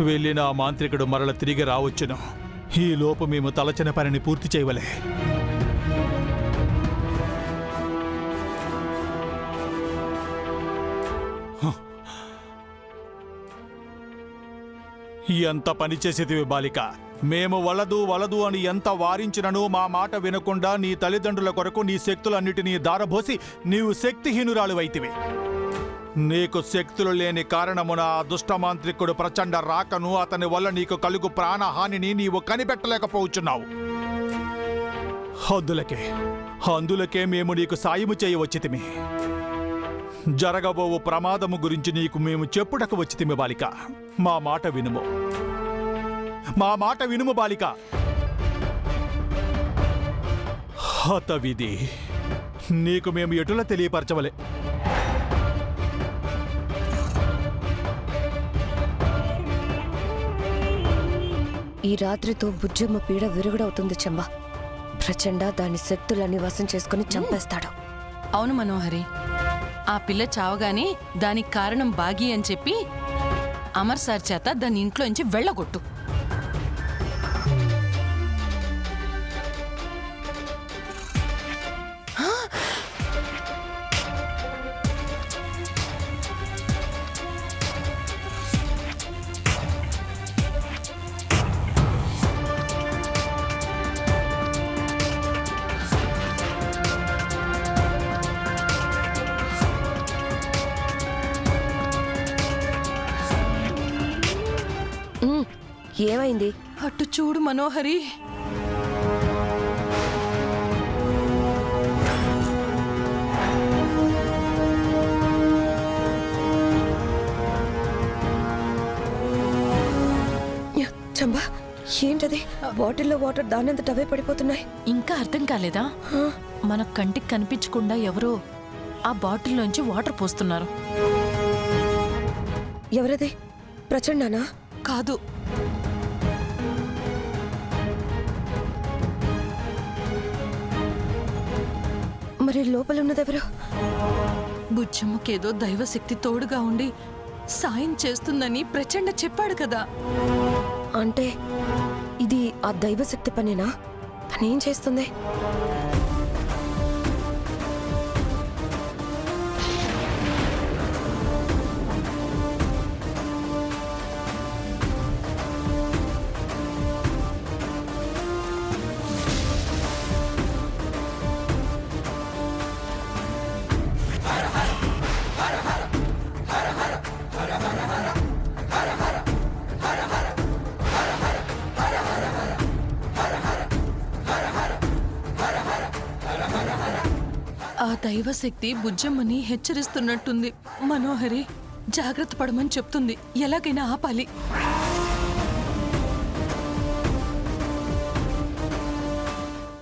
వెళ్ళిన ఆ మాంత్రికుడు మరల తిరిగి రావచ్చును. ఈ లోపు మేము తలచిన పనిని పూర్తి చేయవలే. ఎంత పని చేసేదివి బాలిక. మేము వలదు అని ఎంత వారించినను మా మాట వినకుండా నీ తల్లిదండ్రుల కొరకు నీ శక్తులన్నిటినీ దారబోసి నీవు శక్తిహీనురాలువైతివి. నీకు శక్తులు లేని కారణమున ఆ దుష్టమాంత్రికుడు ప్రచండ రాకను, అతని వల్ల నీకు కలుగు ప్రాణహానిని నీవు కనిపెట్టలేకపోవచ్చున్నావు. అందులకే మేము నీకు సాయము చేయవచ్చితిమి. జరగబోవు ప్రమాదము గురించి నీకు మేము చెప్పుటకు వచ్చితిమి బాలిక. మా మాట వినుము, మా మాట వినుము బాలిక. హతవిధి నీకు మేము ఎటులా తెలియపరచవలే. ఈ రాత్రితో బుజ్జమ్మ పీడ విరుగుడవుతుంది చెంబ. ప్రచండ దాని శక్తులన్నీ వశం చేసుకుని చంపేస్తాడు. అవును మనోహరి, ఆ పిల్ల చావగానే దానికి కారణం బాగి అని చెప్పి అమర్ సార్ చేత దాని ఇంట్లోంచి వెళ్ళగొట్టు. ఏమైంది? అటు చూడు మనోహరి. చంబా, ఏంటది? బాటిల్లో వాటర్ దానంతట అవే పడిపోతున్నాయి. ఇంకా అర్థం కాలేదా? మన కంటికి కనిపించకుండా ఎవరో ఆ బాటిల్లోంచి వాటర్ పోస్తున్నారు. ఎవరది? ప్రచండానా? కాదు, మరి లోపలున్నదెవరు? బుజ్జమ్మకేదో దైవశక్తి తోడుగా ఉండి సాయం చేస్తుందని ప్రచండ చెప్పాడు కదా. అంటే ఇది ఆ దైవశక్తి పనేనా? తనేం చేస్తుంది? ఆ దైవశక్తి బుజ్జమ్మని హెచ్చరిస్తున్నట్టుంది. మనోహరి, జాగ్రత్త పడమని చెప్తుంది. ఎలాగైనా ఆపాలి.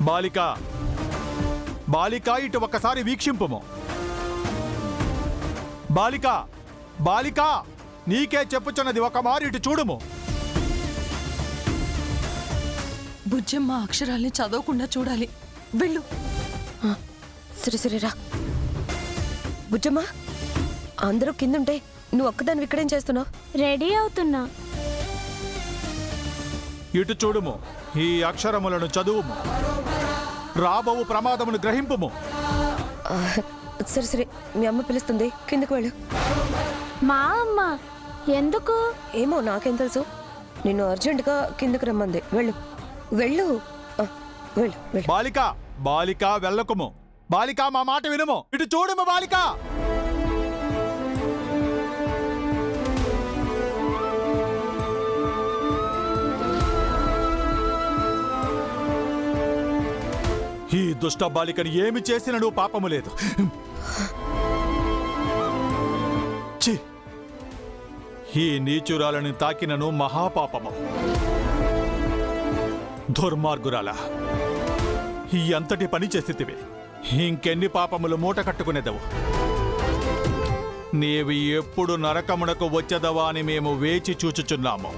బాలిక, బాలిక, ఇటు ఒక్కసారి వీక్షింపుము. బాలిక, బాలిక, నీకే చెప్పుచున్నది, ఒక మారు ఇటు చూడుము. బుజ్జమ్మ అక్షరాల్ని చదవకుండా చూడాలి. వెళ్ళు. సరిరా. బుజ్జమ్మా, అందరూ కిందుంటే నువ్వు ఒక్కదాన్ని ఇక్కడేం చేస్తున్నావు? రెడీ అవుతున్నా. ఇటు చూడుము, ఈ అక్షరములను చదువుము, రాబోవు ప్రమాదమును గ్రహింపుము. సరే, మీ అమ్మ పిలుస్తుంది, కిందకు వెళ్ళు. మా అమ్మ ఎందుకు? ఏమో నాకేం తెలుసు. నిన్ను అర్జెంటుగా కిందకు రమ్మంది. వెళ్ళు వెళ్ళు వెళ్ళు వెళ్ళు. బాలిక, బాలిక, వెళ్ళకుము. బాలిక, మా మాట వినుము. ఇటు చూడుము బాలిక. ఈ దుష్ట బాలికని ఏమి చేసిన నువ్వు పాపము లేదు. ఛీ, ఈ నీచురాలను తాకినను మహాపాపము. దుర్మార్గురాల, ఎంతటి పని చేసేతివి. ఇంకెన్ని పాపములు మూట కట్టుకునేదవు. నీవు ఎప్పుడు నరకమునకు వచ్చేదవా అని మేము వేచి చూచుచున్నాము.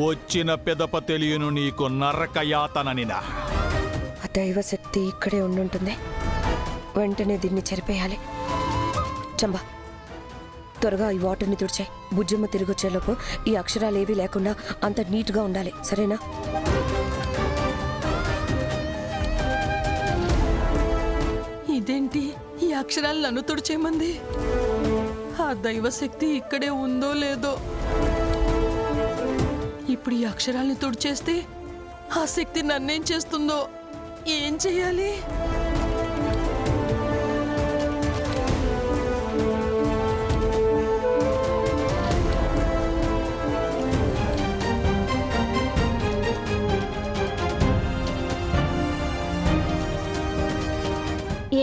వచ్చిన పెదప తెలియను నీకు నరకయాతననినా. ఆ దైవశక్తి ఇక్కడే ఉండుంటుంది. వెంటనే దీన్ని చెరిపేయాలి. చంబా, త్వరగా ఈ వాటర్ని తుడిచాయి. బుజ్జమ్మ తిరిగొచ్చేలోపు ఈ అక్షరాలు ఏవీ లేకుండా అంత నీట్గా ఉండాలి, సరేనా? ఇదేంటి ఈ అక్షరాలు నన్ను తుడిచేయమంది? ఆ దైవశక్తి ఇక్కడే ఉందో లేదో. ఇప్పుడు ఈ అక్షరాల్ని తుడిచేస్తే ఆ శక్తి నన్నేం చేస్తుందో, ఏం చెయ్యాలి?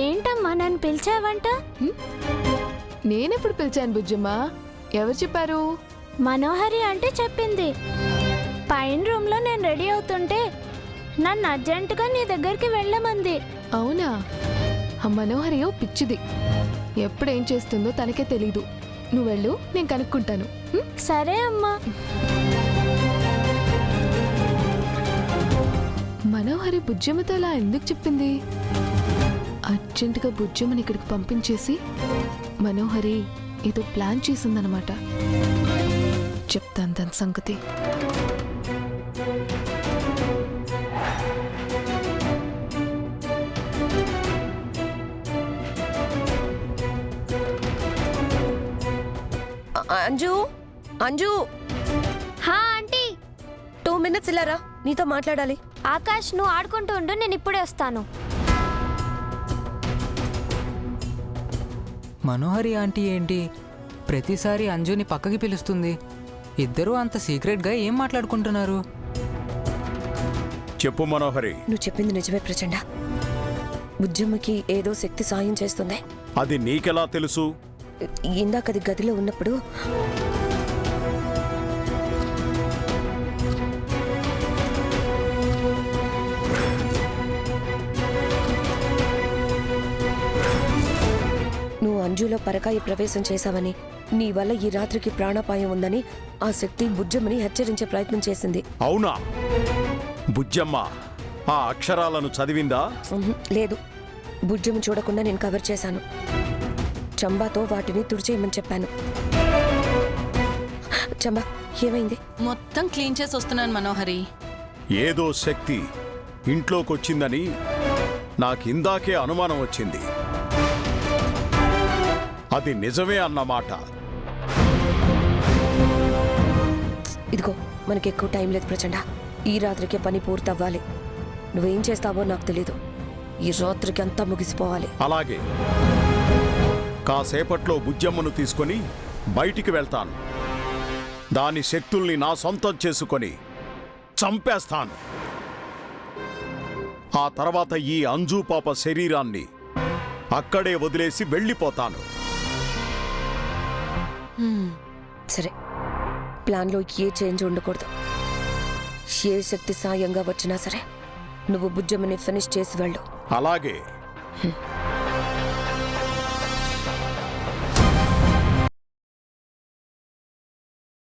ఏంటమ్మా నన్ను పిలిచావంట? నేనెప్పుడు పిలిచాను బుజ్జమ్మ? ఎవరు చెప్పారు? మనోహరి అంటే చెప్పింది. పైన రూమ్లో నేను రెడీ అవుతుంటే నన్ను అర్జెంటుగా నీ దగ్గరికి వెళ్ళమంది. అవునా? ఆ మనోహరియో పిచ్చిది. ఎప్పుడేం చేస్తుందో తనకే తెలీదు. నువ్వు వెళ్ళు, నేను కనుక్కుంటాను. సరే అమ్మా. మనోహరి బుజ్జమ్మతో అలా ఎందుకు చెప్పింది? అర్జెంటుగా బుజ్జమ్మని ఇక్కడికి పంపించేసి మనోహరి ఏదో ప్లాన్ చేసిందనమాట. చెప్తాను దాని సంగతి. అంజు, అంజు, హా ఆంటీ. 2 minutes ఇలారా, నీతో మాట్లాడాలి. ఆకాష్, నువ్వు ఆడుకుంటూ ఉండు, నేను ఇప్పుడే వస్తాను. మనోహరి ఆంటీ ఏంటి ప్రతిసారి అంజుని పక్కకి పిలుస్తుంది? ఇద్దరూ అంత సీక్రెట్గా ఏం మాట్లాడుకుంటున్నారు? చెప్పు మనోహరి. నువ్వు చెప్పింది నిజమే ప్రచండ. బుజ్జమ్మకి ఏదో శక్తి సాయం చేస్తుంది. అది నీకెలా తెలుసు? ఇందాకది గదిలో ఉన్నప్పుడు నువ్వు అంజులో పరకాయ ప్రవేశం చేశావని, నీ వల్ల ఈ రాత్రికి ప్రాణాపాయం ఉందని ఆ శక్తి బుజ్జమ్మని హెచ్చరించే ప్రయత్నం చేసింది. అవునా? బుజ్జమ్మ ఆ అక్షరాలను చదివిందా? లేదు, బుజ్జమ్మ చూడకుండా నేను కవర్ చేశాను. చంబాతో వాటిని తుడిచేయమని చెప్పాను. చంబా, ఏమైంది? మొత్తం క్లీన్ చేసి వస్తున్నాను మనోహరి. ఏదో శక్తి ఇంట్లోకొచ్చిందని నాకిందాకే అనుమానం వచ్చింది. అది నిజమే అన్నమాట. ఇదిగో, మనకి ఎక్కువ టైం లేదు ప్రచండ. ఈ రాత్రికి పని పూర్తవ్వాలి. నువ్వేం చేస్తావో నాకు తెలీదు. ఈ రాత్రికి అంతా ముగిసిపోవాలి. అలాగే, కాసేపట్లో బుజ్జమ్మను తీసుకొని బయటికి వెళ్తాను. దాని శక్తుల్ని నా సొంతం చేసుకొని చంపేస్తాను. ఆ తర్వాత ఈ అంజు పాప శరీరాన్ని అక్కడే వదిలేసి వెళ్ళిపోతాను. సరే, ప్లాన్లో ఏ చేంజ్ ఉండకూడదు. ఏ శక్తి సాయంగా వచ్చినా సరే నువ్వు బుజ్జమ్మని ఫినిష్ చేసి వెళ్ళు. అలాగే.